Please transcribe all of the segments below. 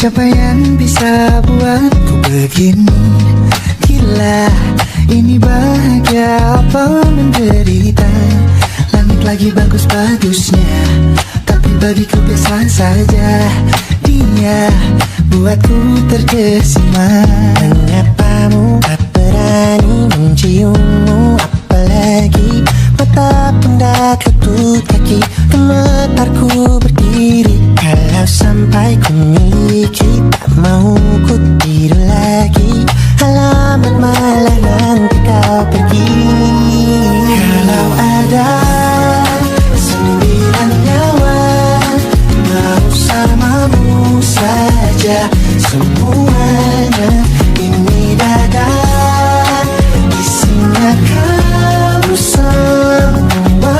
Siapa yang bisa buatku begini? Gila, ini bahagia apa menderita? Langit lagi bagus-bagusnya, tapi bagiku biasa saja. Dia buatku terkesima. Menyapamu, tak berani menciummu, apalagi mata pundak lutut kaki. Gemetarku berdiri kalau sampai ku miliki. Tak mau ku tidur lagi, alamat malah nanti kau pergi. Kalau ada 9 nyawa, mau samamu saja semuanya. Ini dada, isinya kamu semua.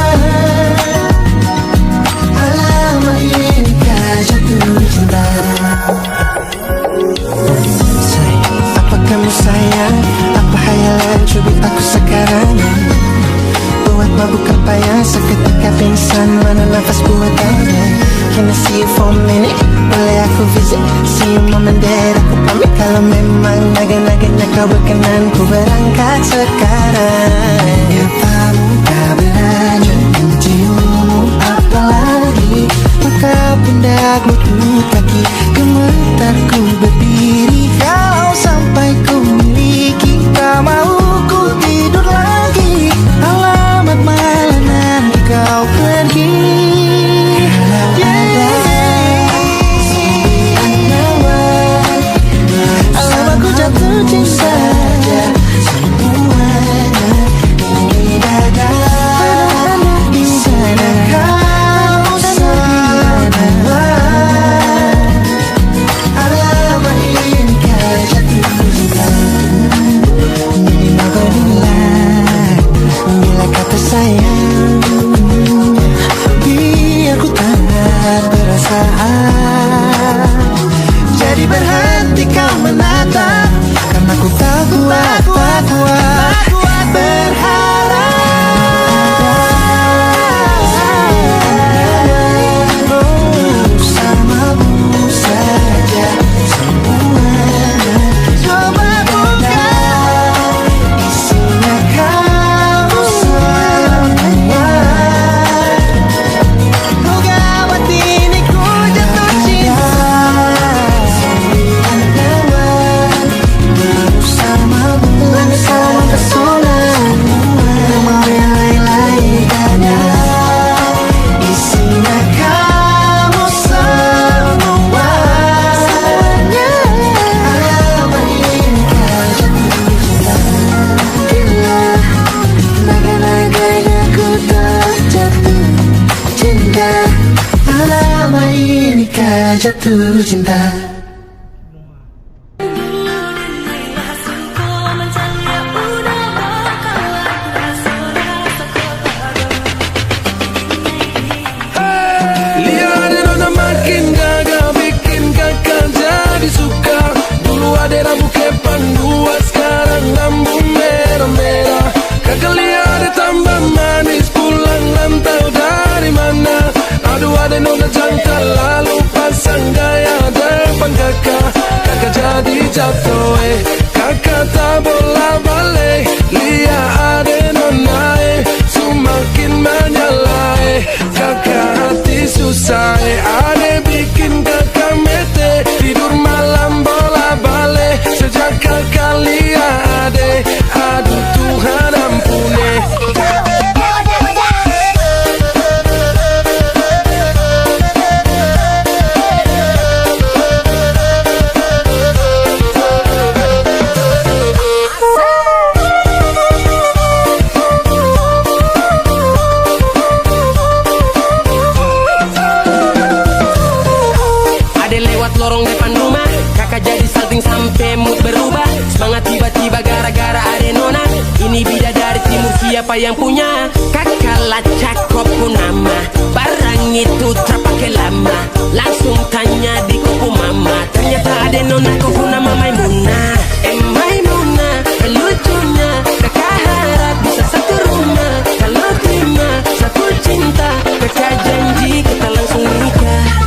Alamak inikah jatuh cinta. Apa kamu sayang? Apa hayalan cubit aku sekarang? Buat mabuk apa yang seketika pingsan, mana nafas buatannya? Can I see you for a minute? Boleh aku visit? See you mom and dad, aku pamit. Kalau memang naga-naganya kau berkenan, ku berangkat sekarang. Nyatamu tak berani menciummu, apalagi maka pundak lutut kaki. Gemetarku berdiri kalau sampai ku miliki. Tak mau ku tidur lagi, alamat malah nanti kau pergi. Jadi berhenti kau menatap, karena ku tak kuat berharap. Bersamamu saja semuanya. Coba buka, isinya kamu semua. Oh gawat ini ku jatuh cinta. Jatuh cinta. Jatuh kakak tak bola balik, lihat ada nona semakin menyala kakak hati susah ada bikin kakak mete tidur malam bola balik sejak kakak lihat aduh Tuhan ampuni. Sampai mood berubah, semangat tiba-tiba gara-gara ada nona. Ini bidadari timur, siapa yang punya? Kakak lacak kopu nama, barang itu terpakai lama. Langsung tanya di kopu mama, ternyata ada nona kopu nama Maimunah. Maimunah, lucunya kakak harap bisa satu rumah. Kalau terima satu cinta, kakak janji kita langsung nikah.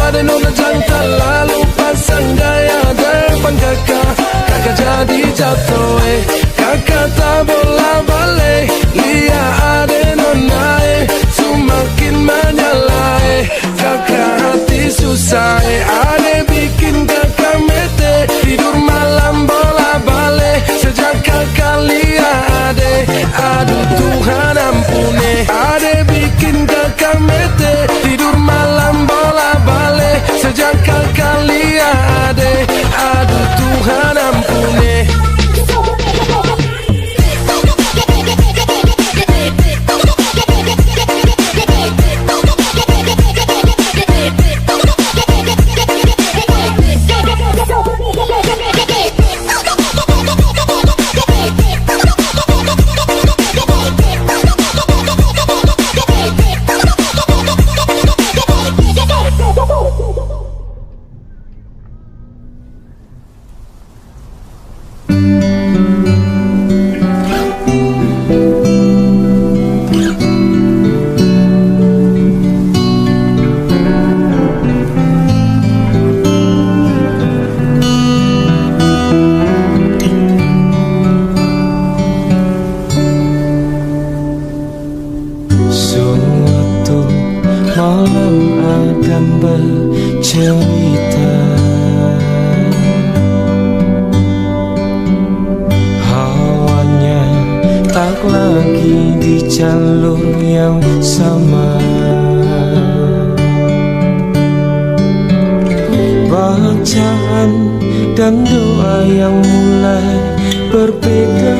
ada nona jangan lalu pasang gaya depan kakak. Kakak jadi jatuh kakak tak bola balik. Lihat ada nona semakin menyala kakak hati susah ada bikin kakak mete. Tidur malam bola balik sejak kakak lihat aduh Tuhan ampuni. Ada bikin kakak mete. Tidur malam bola balik sejak kakak lihat aduh Tuhan ampuni. Suatu malam akan bercerita, hawanya tak lagi di jalur yang sama. Bacaan dan doa yang mulai berbeda.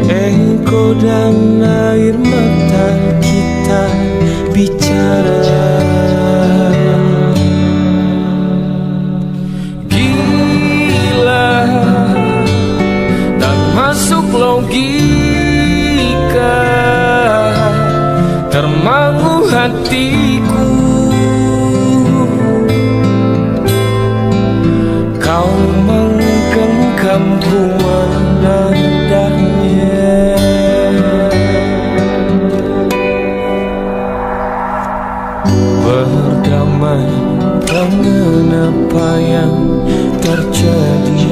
Engkau dan air mata kita bicara. Gila, tak masuk logika, termangu hatiku. Kau menggenggam bunga nadanya. Berdamai dengan apa yang terjadi.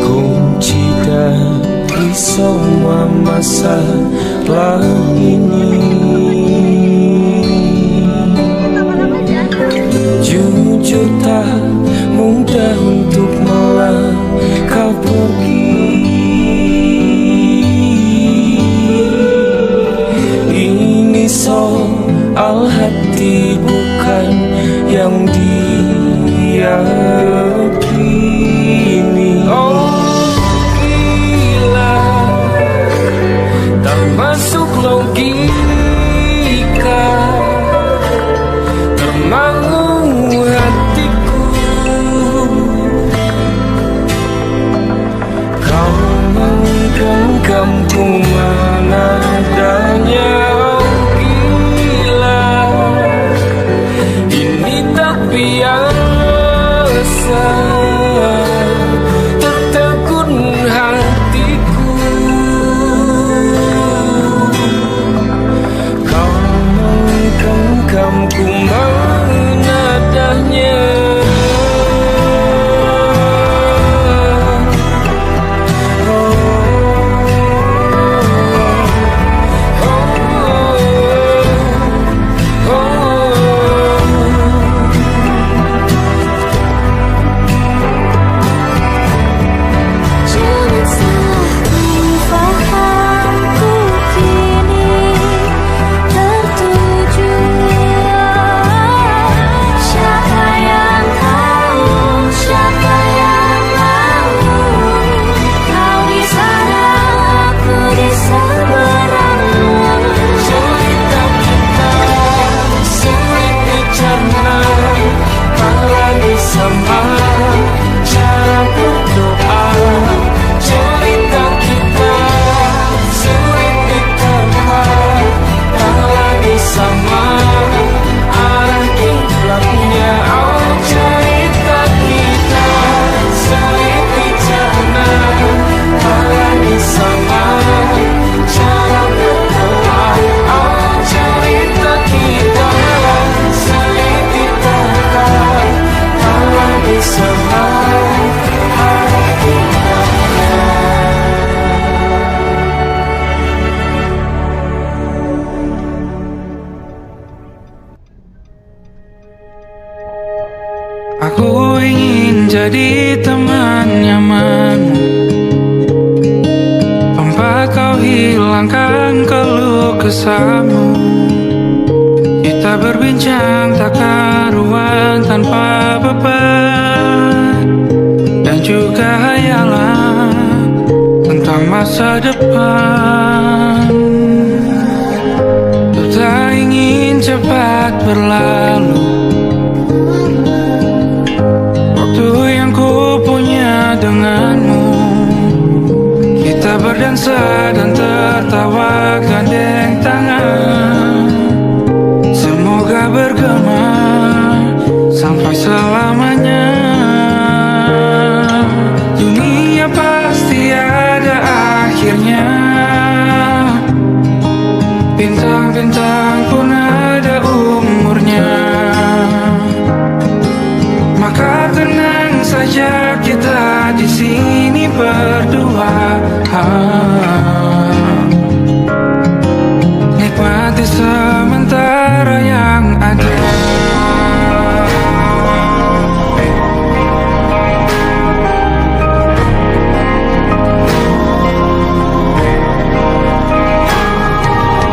Kunci dari semua masalah ini, jujur tak mudah untuk melangkah pergi. Ini soal hati bukan yang diyakini. Oh gila, tak masuk logika, jadi teman nyamanmu, tempat kau hilangkan keluh kesahmu. Kita berbincang tak karuan tanpa beban, dan juga hayalan tentang masa depan. Ku tak ingin cepat berlalu waktu yang ku punya denganmu. Kita berdansa dan tertawa gandeng tangan, semoga bergema sampai selamanya. Dunia pasti ada akhirnya, bintang-bintang pun ada umurnya. Maka tenang saja kita di sini berdua, nikmati sementara yang ada.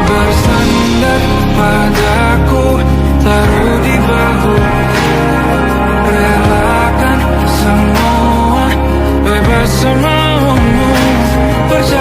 Bersandar padaku, taruh di bahu, relakan semua, bebas semaumu, percaya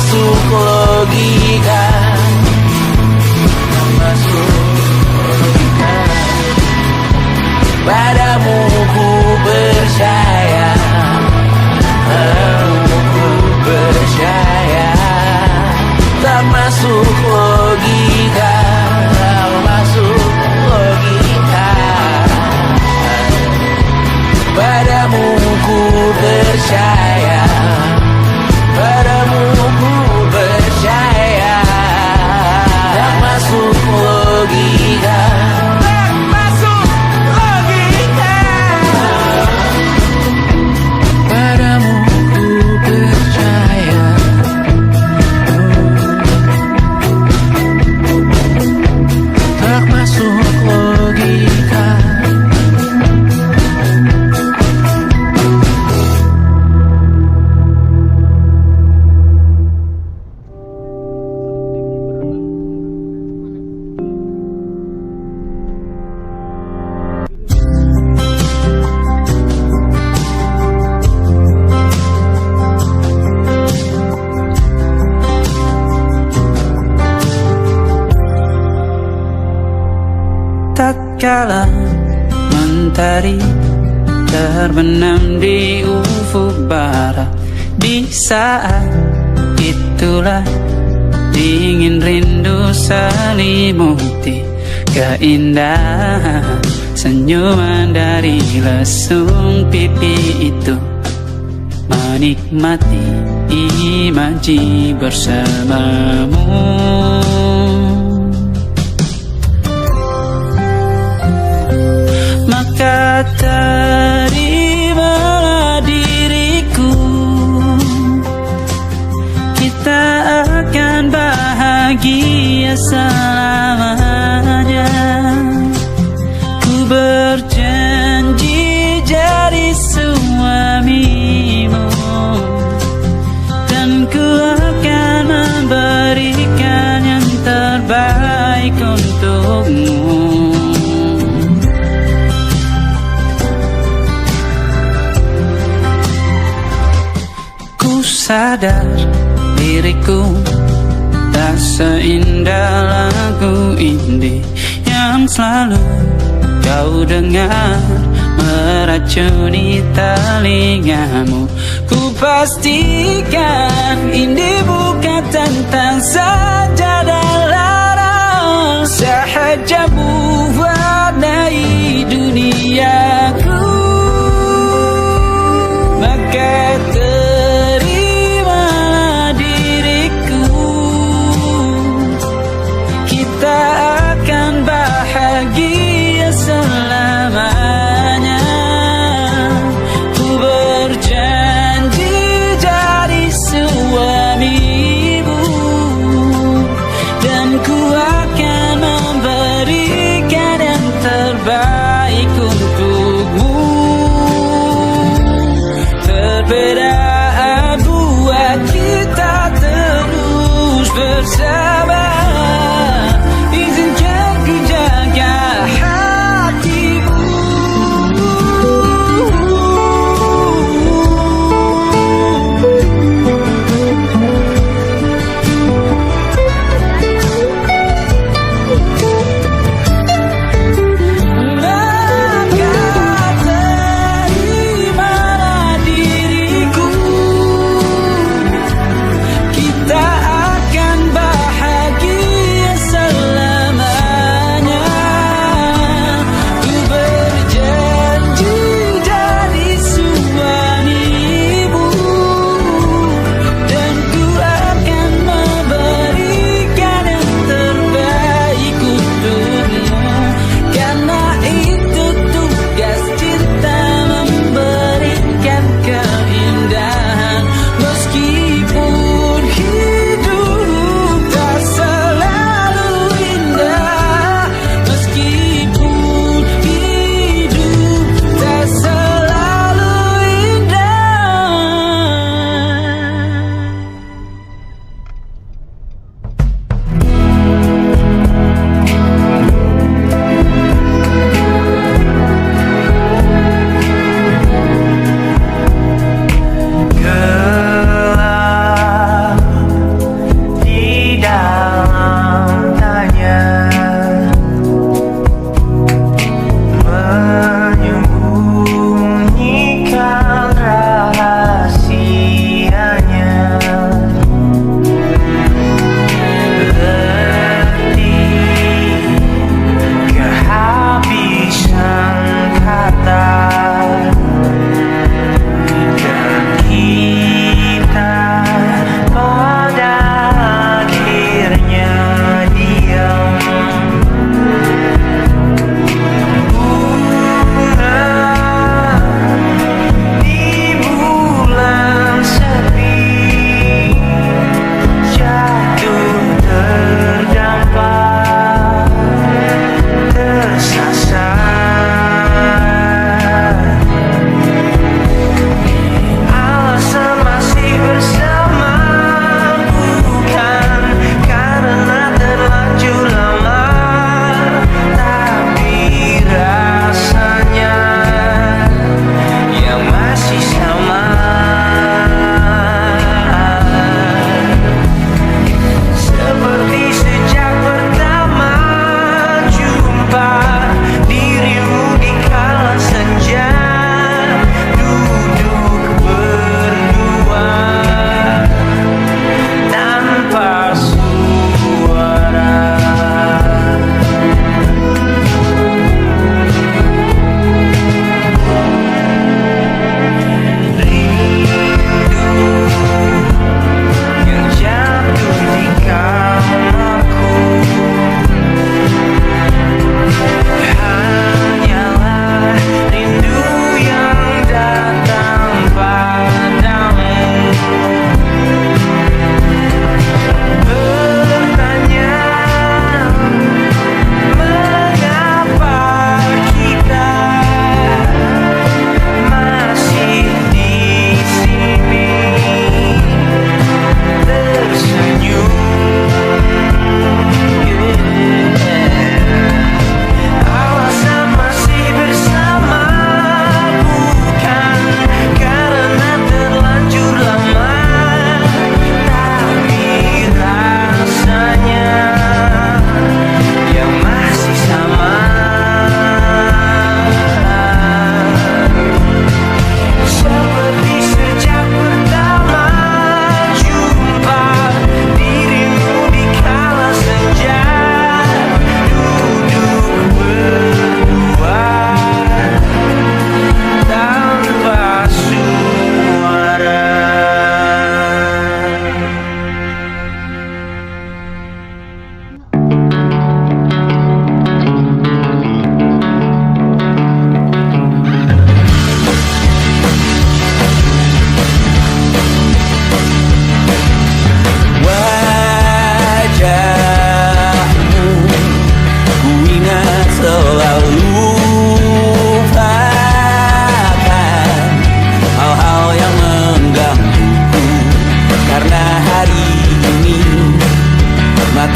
masuk logika, tak masuk logika. Padamu ku percaya, padamu ku percaya. Tak masuk logika, tak masuk logika. Padamu ku percaya, padamu ku percaya. Tak masuk logika, tak masuk logika. Padamu ku percaya, tak masuk logika. Tatkala mentari terbenam di ufuk barat, di saat itulah dingin rindu selimuti keindahan senyuman dari lesung pipi itu, menikmati imaji bersamamu. Maka terimalah diriku, kita akan bahagia selamanya. Ku berjanji jadi suamimu, dan ku akan memberikan yang terbaik untukmu. Sadar diriku tak seindah lagu indie yang selalu kau dengar meracuni telingamu. Ku pastikan indie bukan tentang sajadah larang, sahaja mewarnai duniaku. Maka bahagia selamanya. Ku berjanji jadi suamimu, dan ku akan memberikan yang terbaik untukmu. Perbedaan buat kita terus bersama. Kita akan bahagia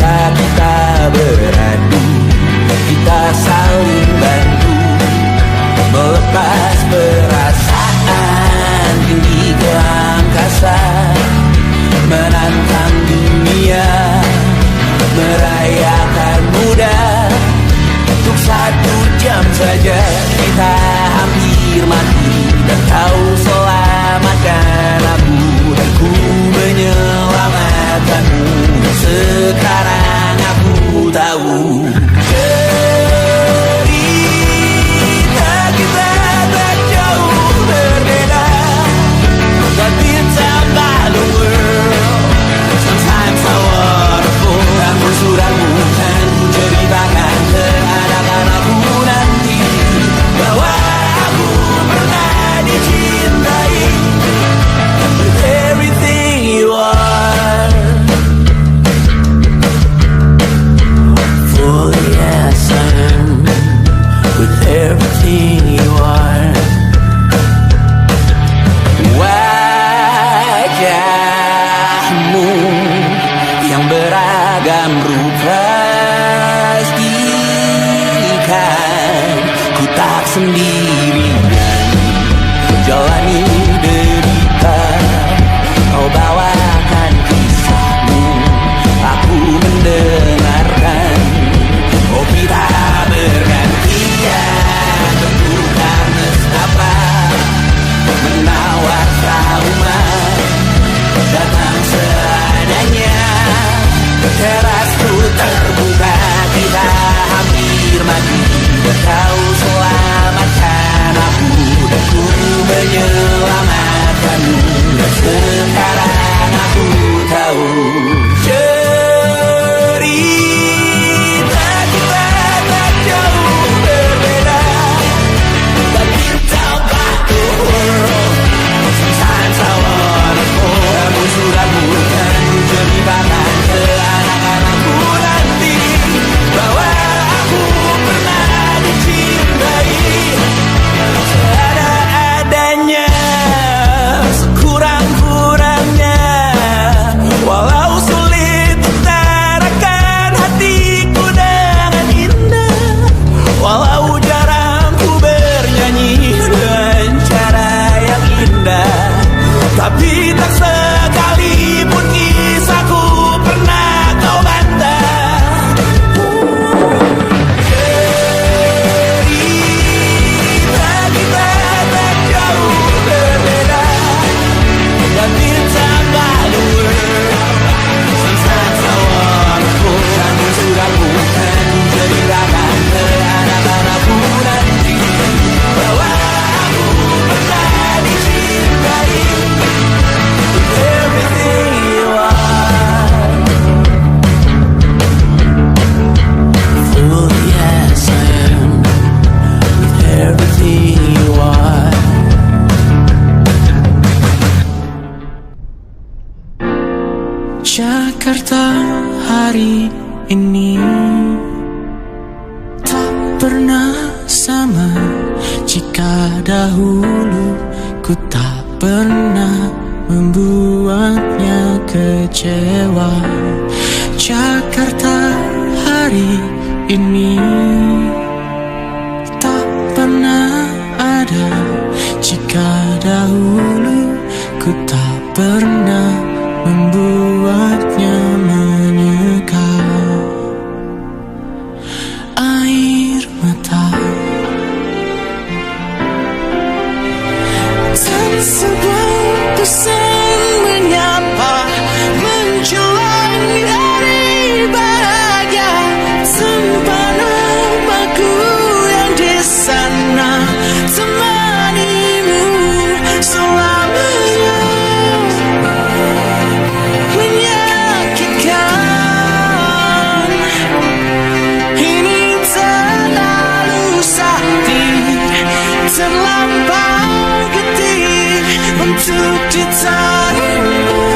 Ketika kita beradu, kita saling bantu melepas perasaan tinggi ke angkasa, menantang dunia, merayakan muda. Untuk 1 jam saja kita hampir mati, dan kau selamatkan aku, dan ku menyelamatkanmu. Sekarang aku tahu cerita kita tak jauh berbeda, but it's about the world. Sometimes so wonderful. Dan suratmu kan ku ceritakan ke anak-anakku nanti bahwa aku pernah dicintai with everything you are. For yes, I am with everything you are. Wajahmu yang beragam rupa pastikan ku tak sendirian jalani derita. Kau bawakan kisahmu, aku mendengarkan. Oh, kita bergantian bertukar nestapa, menawar trauma datang seadanya. Terasku terbuka, kita hampir mati, dan kau selamatkan aku, dan ku menyelamatkanmu. Dan sekarang aku tahu cerita kita tak jauh berbeda, but it's about the world. Sometimes I wanna fall. Namun suratmu kan ku ceritakan ke anak-anakku nanti bahwa aku pernah dicintai seada-adanya, sekurang-kurangnya. Walau sulit utarakan hatiku dengan indah, walau jarang ku bernyanyi dengan cara yang indah, tapi tak sekalipun kisahku pernah kau bantah. Cerita kita tak jauh berbeda, but it's about the world. Sometimes I wanna fall. Namun suratmu kan ceritakan ke anak-anakku nanti bahwa aku pernah dicintai with everything you are. For yes, I am with everything you are. Jakarta hari ini tak pernah sama jika dahulu ku tak pernah membuatnya kecewa. Jakarta hari ini tak pernah ada jika dahulu ku tak pernah membuatnya menyekal. Air mata dan sebuah pesan menyapa, menjulang dari bahagia tanpa namaku yang di sana temanimu selamanya. Menyakitkan, ini terlalu sakit, terlampau getih untuk ditahanmu.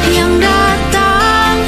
Yang datang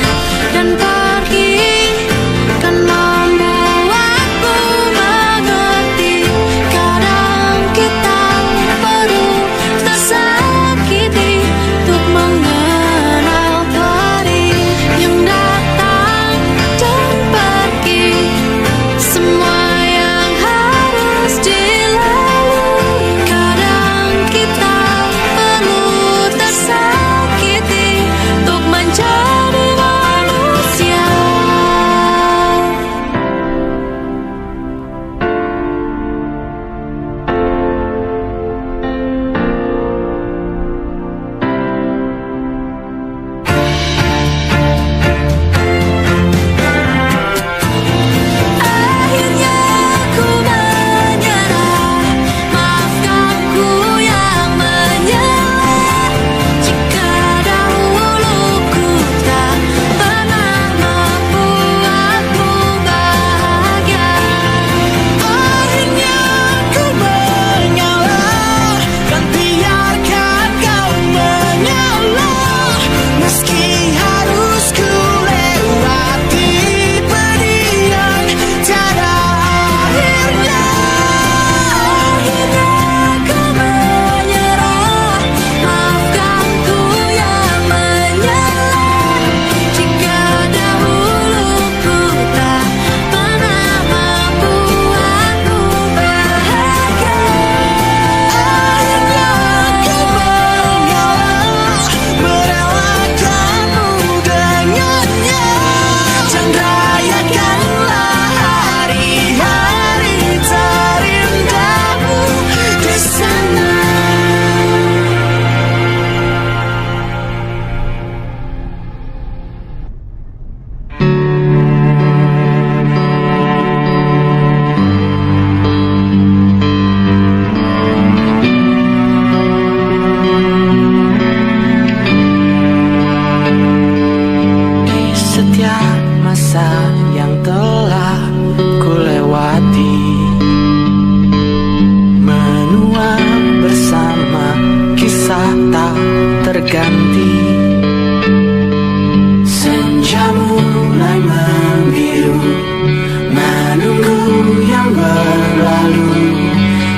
setiap masa yang telah kulewati, menua bersama kisah tak terganti. Senja mulai membiru, menunggu yang berlalu.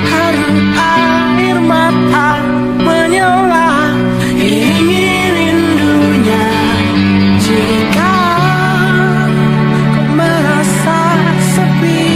Haru air mata menyala, ingin rindunya. Jika kau merasa sepi,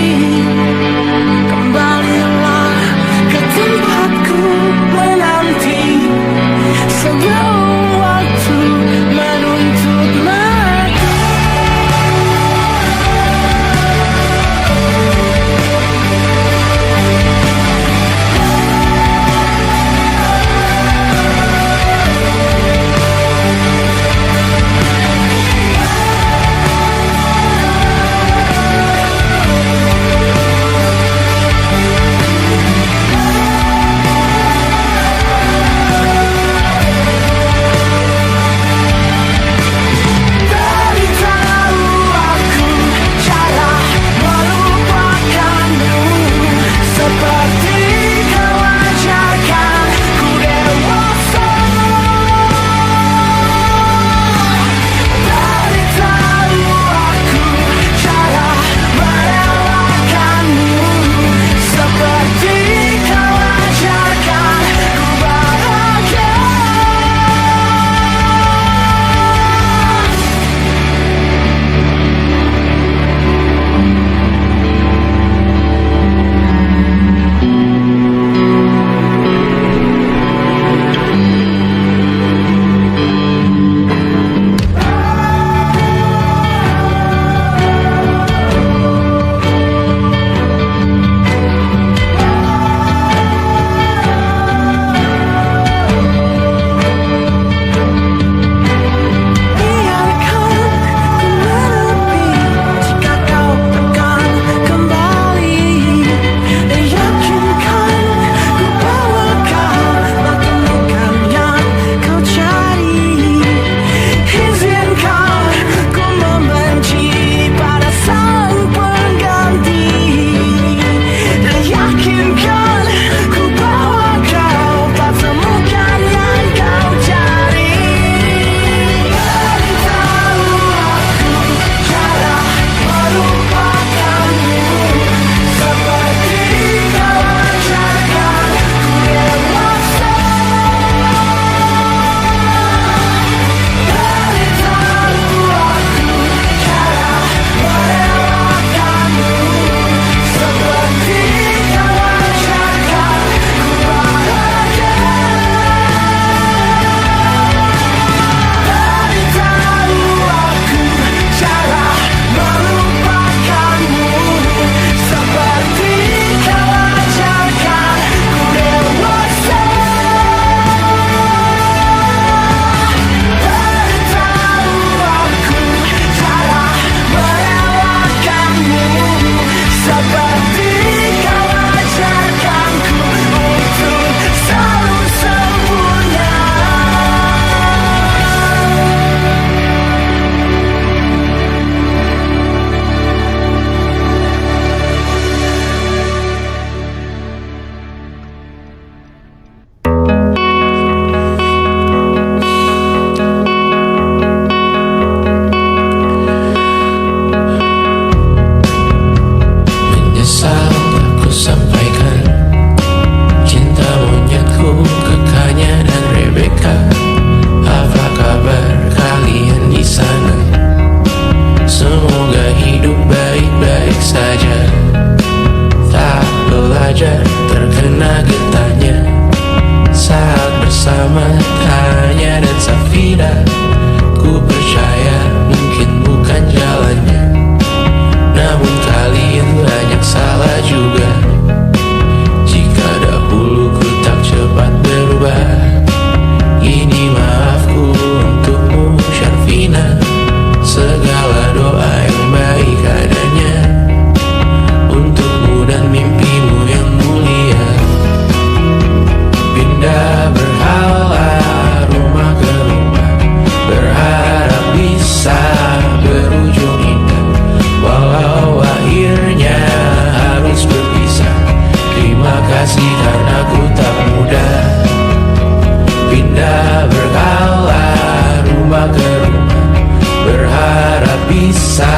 berharap bisa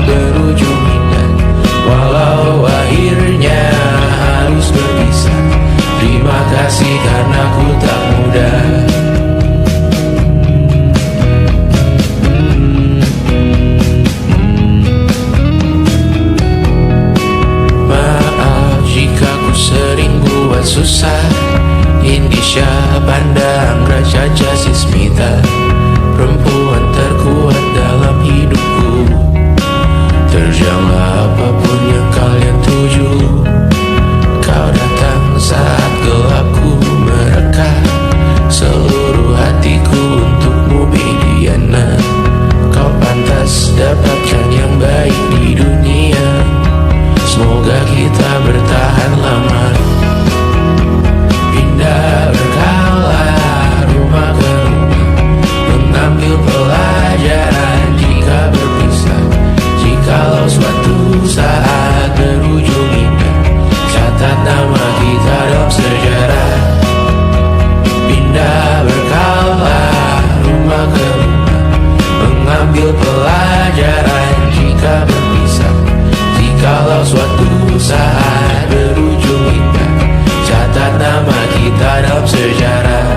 berujung indah, walau akhirnya harus berpisah. Terima kasih karena ku tak mudah. Maaf jika ku sering buat susah. Indisha pandang Raja Jasismita, perempuan terkuat dalam hidupku. Terjanglah apapun yang kalian tuju. Kau datang saat gelapku mereka, seluruh hatiku untukmu Mediana. Kau pantas dapatkan yang baik di dunia. Semoga kita bertahan lama. Pindah berkala rumah ke rumah, mengambil pelajaran jika berpisah. Jikalau suatu saat berujung indah, catat nama kita dalam sejarah. Pindah berkala rumah ke rumah, mengambil pelajaran jika berpisah. Jikalau suatu saat berujung indah, catat nama kita dalam sejarah.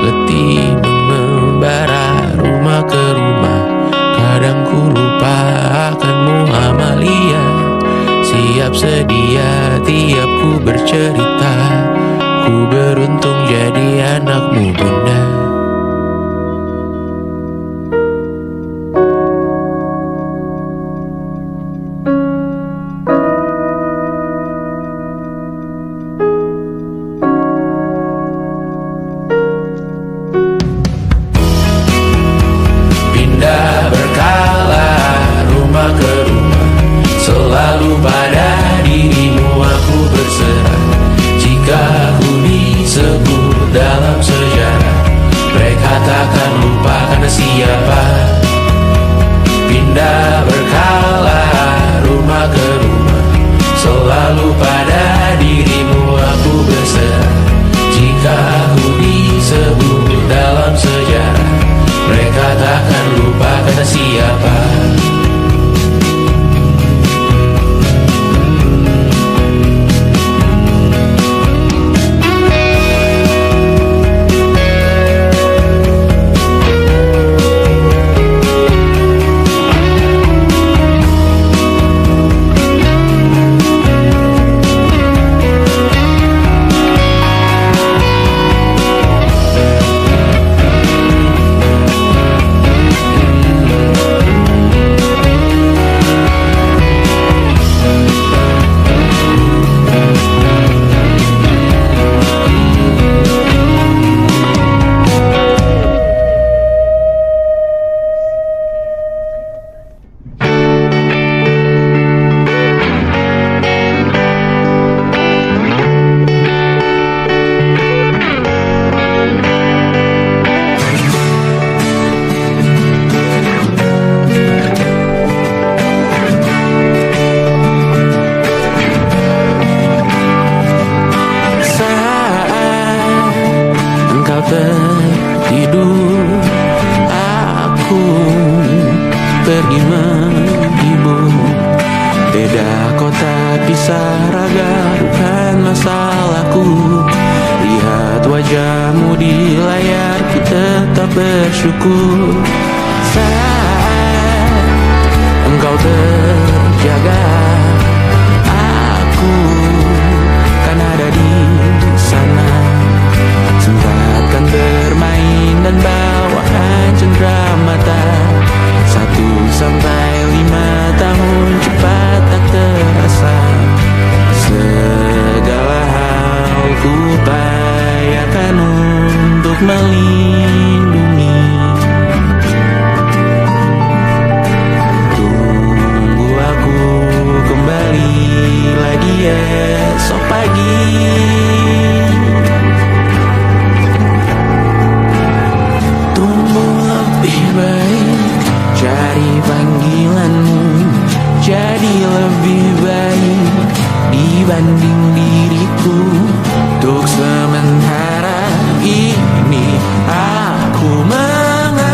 Letih mengembara rumah ke rumah, kadang ku lupa akanmu Amalia. Siap sedia tiap ku bercerita, ku beruntung jadi anakmu bunda. Pindah berkala rumah ke rumah, selalu pada dirimu aku berserah. Jika ku disebut dalam sejarah, mereka takkan lupa karena siapa. Pindah berkala rumah ke rumah, selalu pada dirimu aku berserah. Jika ku disebut dalam sejarah, mereka takkan lupa kata siapa. Tertidur, aku pergi menghibur. Beda kota pisah raga, bukan masalahku. Lihat wajahmu di layar, ku tetap bersyukur. Saat engkau terjaga, aku kan ada di sana. Sempatkan bermain dan bawaan cenderamata. 1-5 tahun cepat tak terasa. Segala hal ku upayakan untuk melindungi. Tunggu aku kembali lagi esok pagi. Cari panggilanmu jadi lebih baik dibanding diriku. Untuk sementara ini aku mengalah.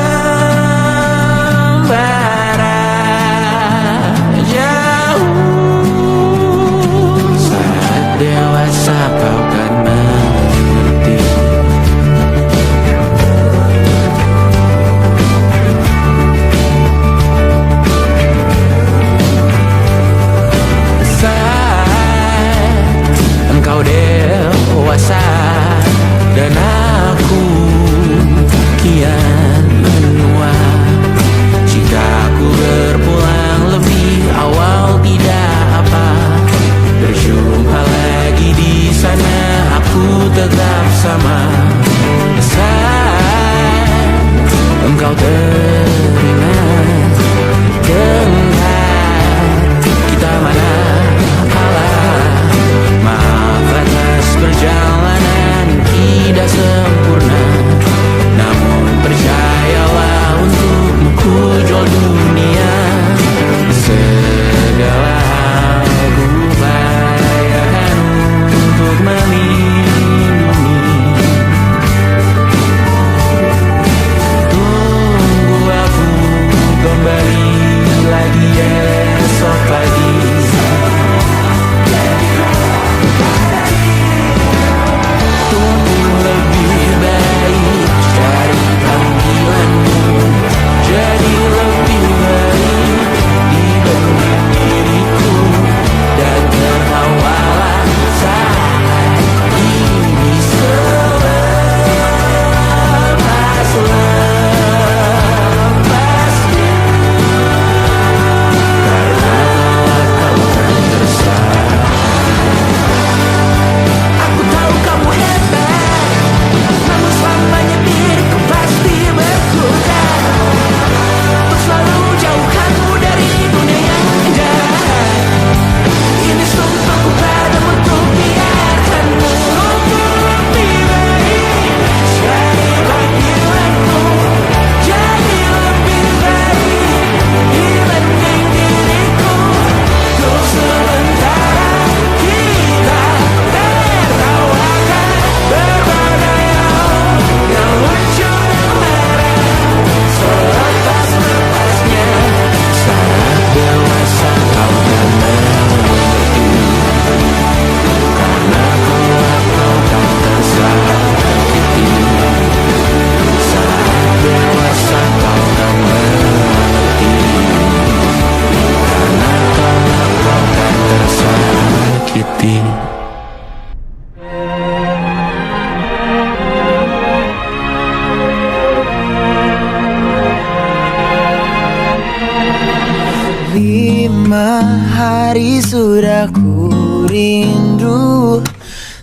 hari sudah ku rindu,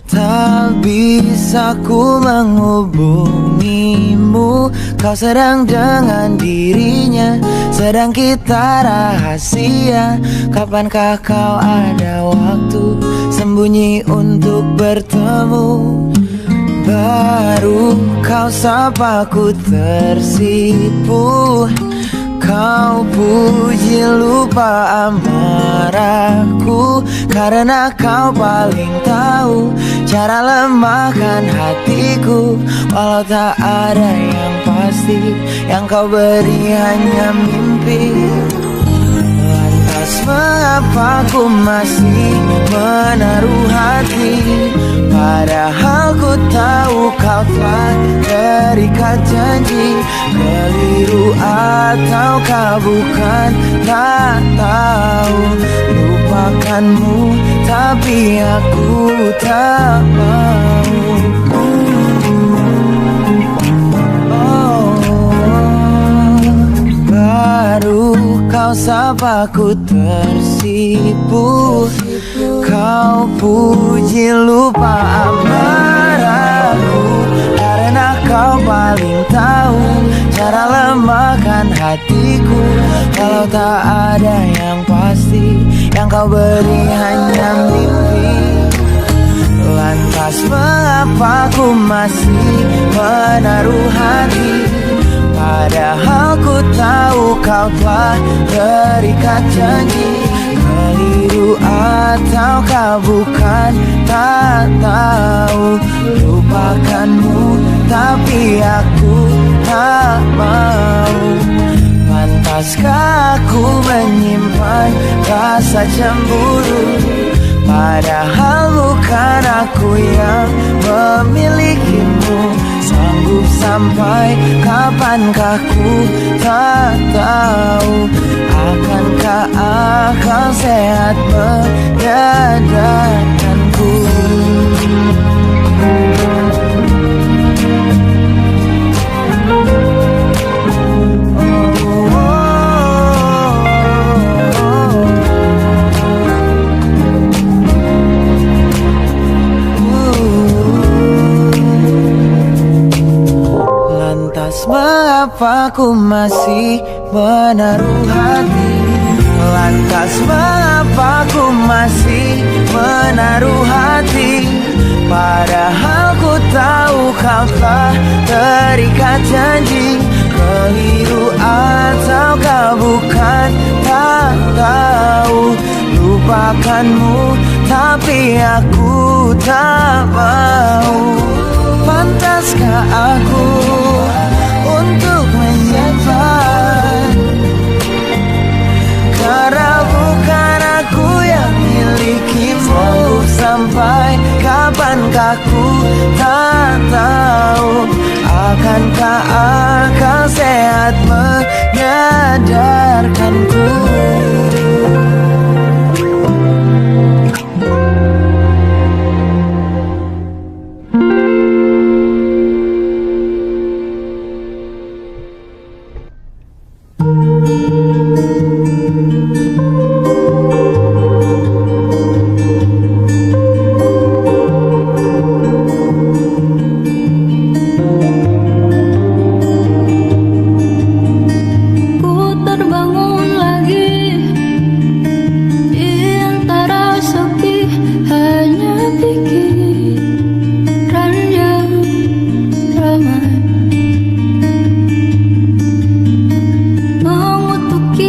tak bisa ku menghubungimu. Kau sedang dengan dirinya, sedang kita rahasia. Kapankah kau ada waktu sembunyi untuk bertemu? Baru kau sapa ku tersipu. Kau puji lupa amarahku, karena kau paling tahu cara lemahkan hatiku. Walau tak ada yang pasti, yang kau beri hanya mimpi. Lantas mengapa ku masih menaruh hati, padahal ku tahu kau telah terikat janji. Keliru ataukah bukan, tak tahu. Lupakanmu tapi aku tak mau. Baru kau sapa ku tersipu. Kau puji lupa amarahku, karena kau paling tahu cara lemahkan hatiku. Kalau tak ada yang pasti, yang kau beri hanya mimpi. Lantas mengapa ku masih menaruh hati, padahal ku tahu kau telah terikat janji. Keliru ataukah bukan, tak tahu. Lupakanmu tapi aku tak mau. Pantaskah aku menyimpan rasa cemburu, padahal bukan aku yang memilikimu. Sanggup sampai kapankah ku tak tahu. Akankah akal sehat menyadarkanku? Mengapa ku masih menaruh hati? Lantas mengapa ku masih menaruh hati, padahal ku tahu kau telah terikat janji. Keliru ataukah bukan, tak tahu. Lupakanmu tapi aku tak mau. Pantaskah aku untuk menyimpan, karena bukan aku yang milikimu. Sampai kapankah ku tak tahu. Akankah akal sehat menyadarkanku? Mengutuki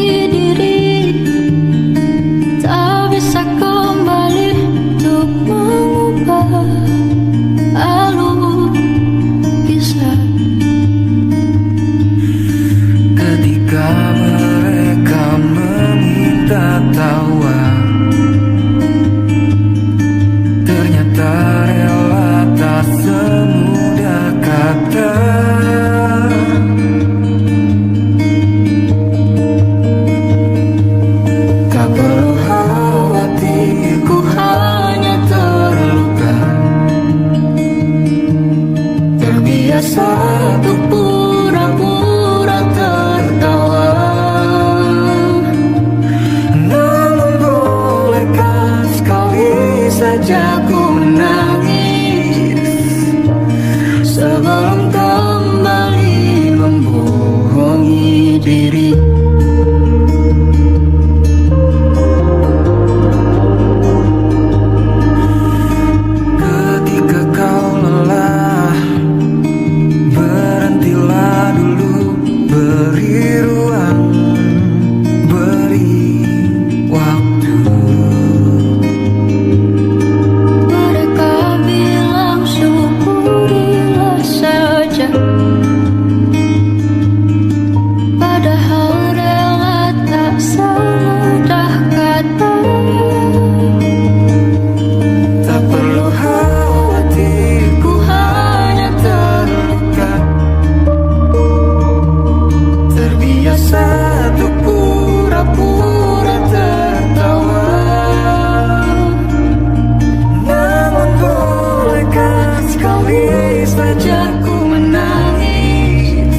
bilang beri waktu. Mereka bilang syukurilah saja, padahal rela tak semudah katanya. Tak perlu khawatir, ku hanya terluka, terbiasa untuk pura-pura tertawa. Namun bolehkah sekali saja ku menangis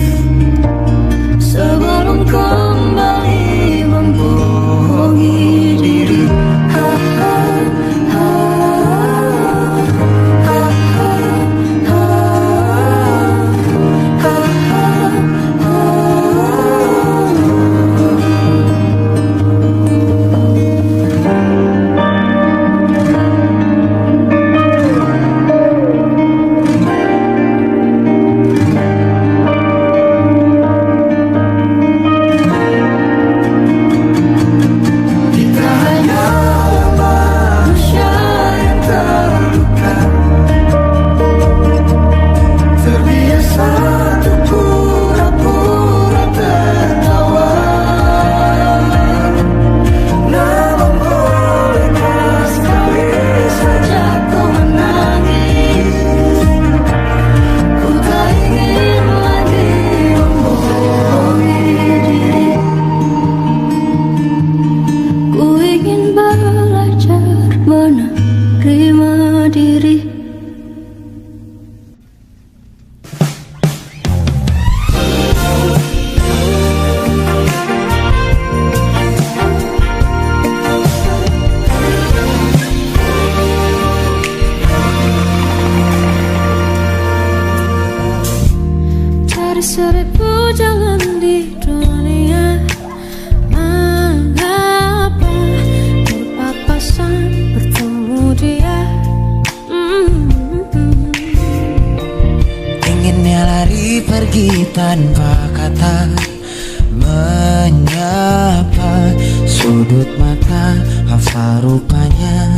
sebelum kembali membohongi diri. Ha, ha, ha, ha, ha, ha, ha, ha. Kita hanya manusia yang terluka, terbiasa untuk pura-pura tertawa. Namun bolehkah sekali saja ku menangis, ku tak ingin lagi membohongi diri. Ku ingin belajar menerima diri. Dari seribu jalan di dunia, mengapa berpapasan bertemu dia? Inginnya lari pergi tanpa kata, menyapa sudut mata, hafal rupanya.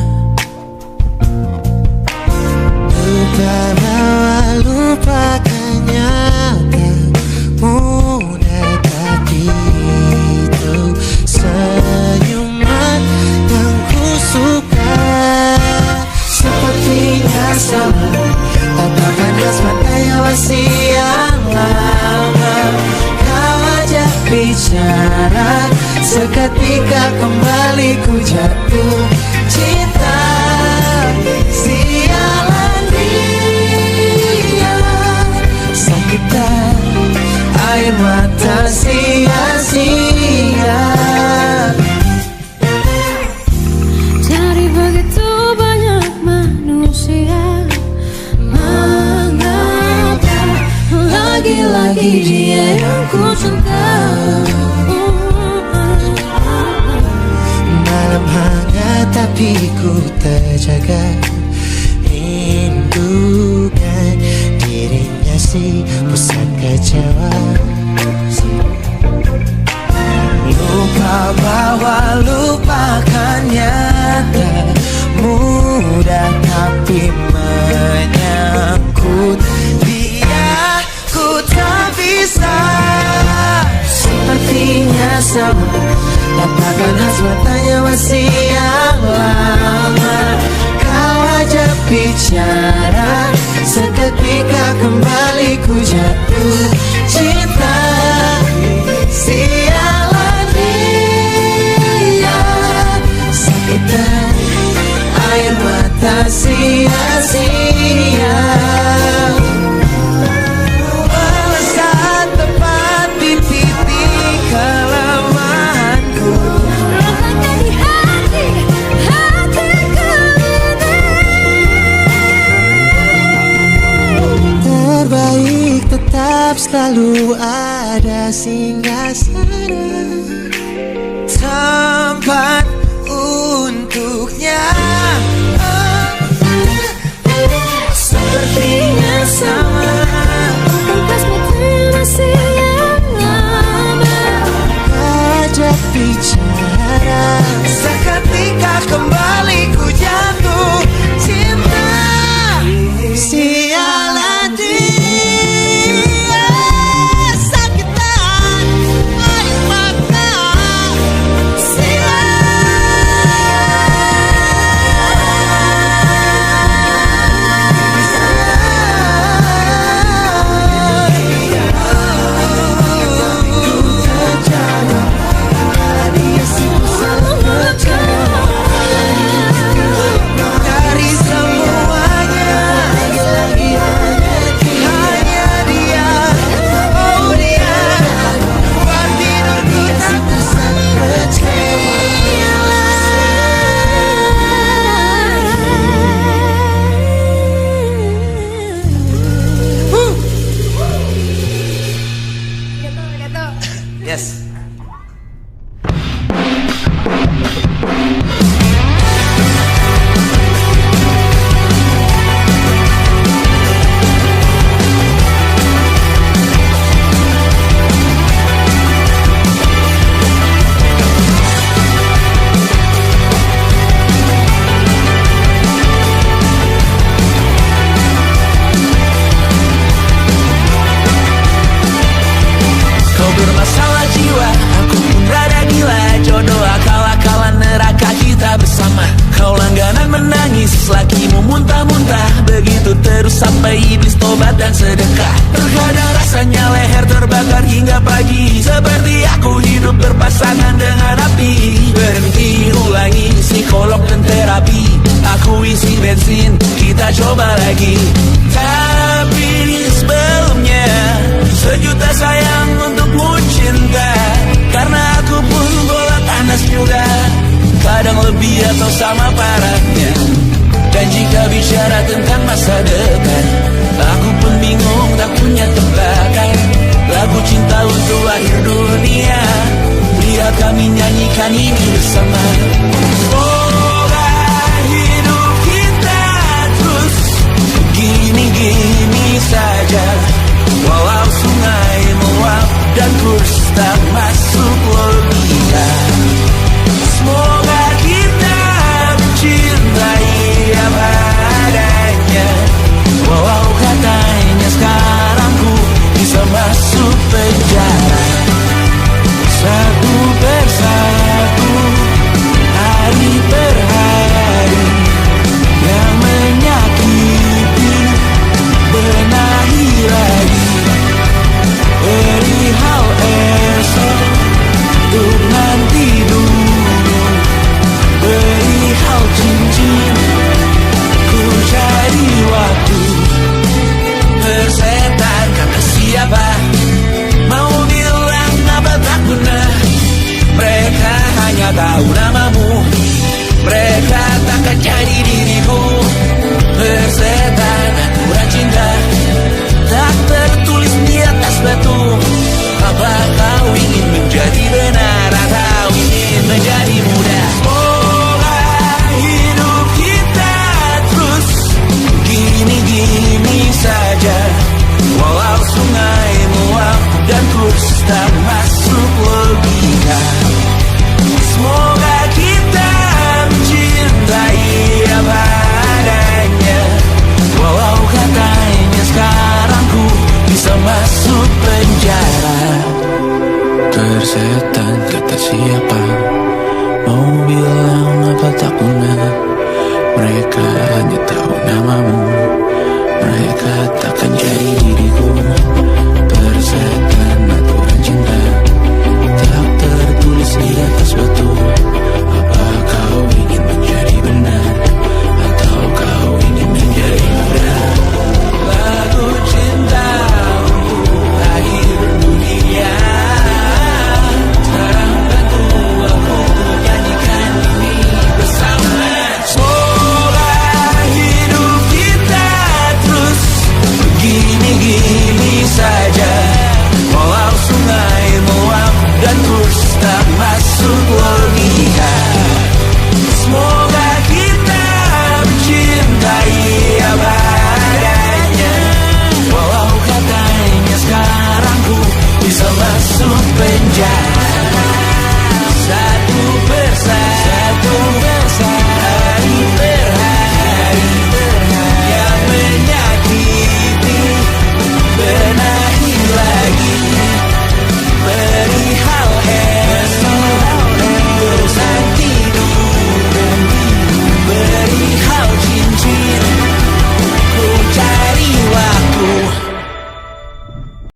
Lupa bahwa lupakannya tak mudah, tapi itu senyuman yang ku suka. Sepertinya sama tatapan khas matanya masih yang lama. Kau ajak bicara, seketika kembali ku jatuh cinta. Sialan dia, sakitan air mata sia-sia. Dari begitu banyak manusia, mengapa lagi-lagi dia yang ku cinta? Malam hangat tapi ku terjaga, rindukan dirinya si pusat kecewa. Lupa bahwa lupakannya tak mudah, tapi menyangkut dia ku tak bisa. Sepertinya sama tatapan khas matanya masih yang lama. Kau ajak bicara, seketika kembali ku jatuh cinta. Sialan dia, sakitan air mata sia-sia. Saat tepat di titik kelemahanku, Letakkan di hatiku ini. terbaik tetap selalu ada singgasana, tempat untuknya. Sepertinya sama, Bekas matanya masih yang lama. sinar hingga pagi, seperti aku hidup berpasangan dengan api. Berhenti ulangi psikolog dan terapi, aku isi bensin, kita coba lagi. Tapi sebelumnya sejuta sayang untukmu cinta, karena aku pun bola panas juga, kadang lebih atau sama parahnya. Dan jika bicara tentang masa depan, aku pun bingung tak punya tebakan. Lagu cinta untuk akhir dunia, lihat kami nyanyikan ini bersama. Semoga hidup kita terus gini-gini saja, walau sungai meluap dan kurs tak masuk logika. Semoga kita mencintai apa adanya, walau katanya sekarang ku bisa masuk penjara. Satu persatu, hari per hari, yang menyakiti benahi lagi. Perihal esok, untuk nanti dulu. Perihal cincin, ku cari waktu. Persetan kata siapa, mau bilang apa tak guna. Mereka hanya tahu namamu, mereka takkan jadi diriku. Persetan aturan cinta, tak tertulis di atas batu. Apa kau ingin menjadi benar atau ingin menjadi muda? Semoga hidup kita terus gini-gini saja, walau sungai meluap dan kurs tak masuk logika. Semoga kita mencintai apa adanya, walau katanya sekarang ku bisa masuk penjara. Persetan kata siapa, mau bilang apa tak guna. Mereka hanya tahu namamu, mereka takkan jadi diriku. Persetan aturan cinta, tak tertulis di atas batu. Apa kau ingin menjadi benar, atau kau ingin menjadi muda? Lagu cinta untuk akhir dunia, sekarang bantu aku nyanyikan ini bersama. Semoga hidup kita terus gini-gini saja, walau sungai meluap dan kurs tak masuk